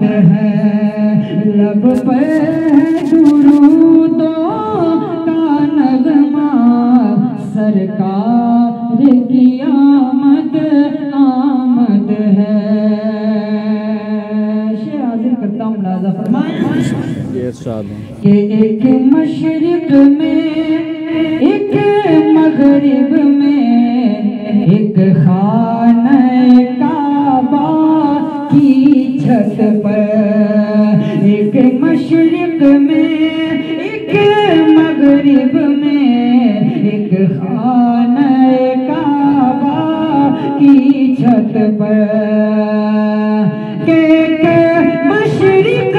है, लब पे है दुरूदों का नगमा, सरकार की आमद आमद है। शेर हाजिर करता हूँ, मुलाज़ा फरमाएं। कि एक मशरिक में एक मगरिब में एक खाने काबा की छत पर, एक मशरिक में एक मगरिब में एक खाने काबा की छत पर, एक मशरिक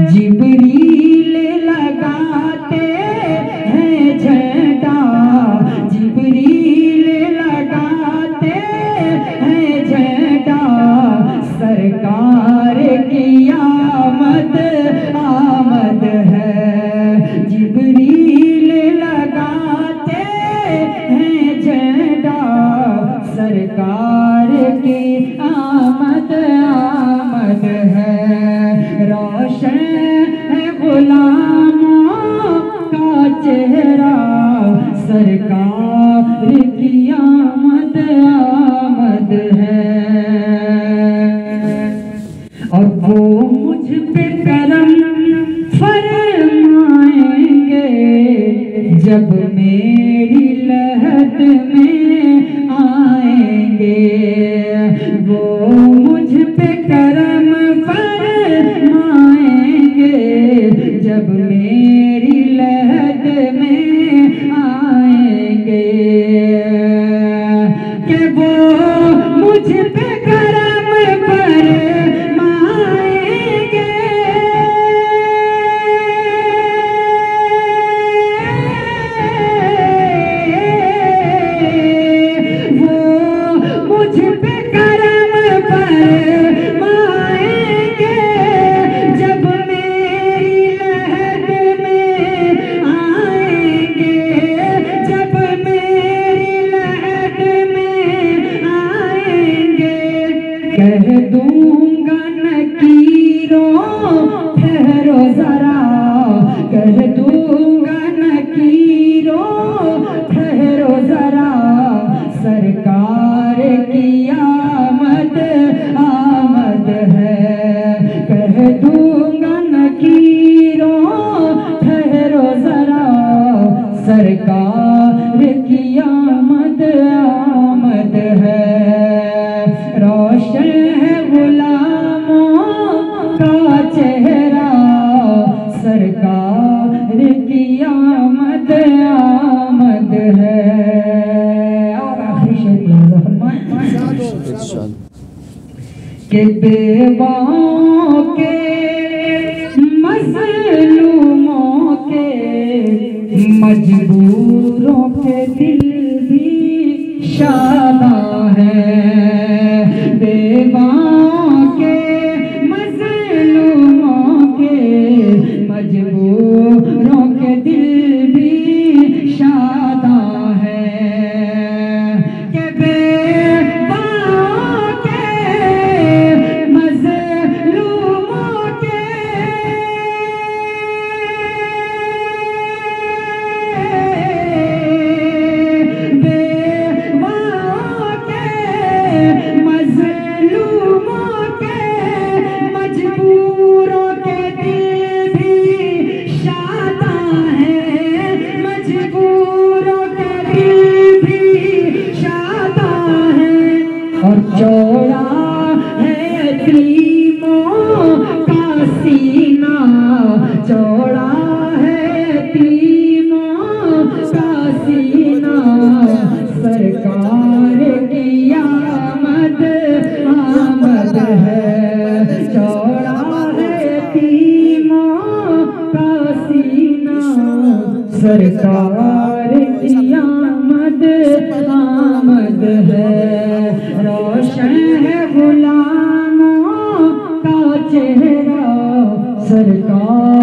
जिब्रील लगाते हैं झंडा, जिब्रील लगाते हैं झंडा, सरकार की आमद आमद है। जिब्रील लगाते हैं झंडा, सरकार की आमद आमद है। रोशन गुलामों का चेहरा, सरकार की आमद आमद है। और वो मुझ पे करम फरमाएंगे जब मेरी लहद में आएंगे, वो मुझ पे करम जब मेरी लहद में आएंगे, कि वो मुझ पे करम फरमाएंगे, वो मुझ पे करम फरमाएंगे जब कह दूंगा नकीरों ठहरो जरा, कह दूंगा नकीरों ठहरो जरा, सरकार की आमद आमद है। कह दूंगा नकीरों ठहरो जरा, सरकार की आमद आमद है। रोशन है गुलामों का चेहरा, सरकार की आमद आमद है। और आखिरी शेर के बेवाओं के मजलूमों के मजबूरों के दिल भी शादा है, बेवाओं के मजलूमों के मजबूरों के दिल भी शादा है, कि बेवाओं के मजलूमों के मजबूरों के दिल भी शादा है, मजबूरों के दिल भी शादा है। और चौड़ा है यतीमों का सीना, चौड़ा है यतीमों का सीना, सरकार की आमद आमद है। सरकार की आमद आमद है, रोशन है गुलामों का चेहरा, सरकार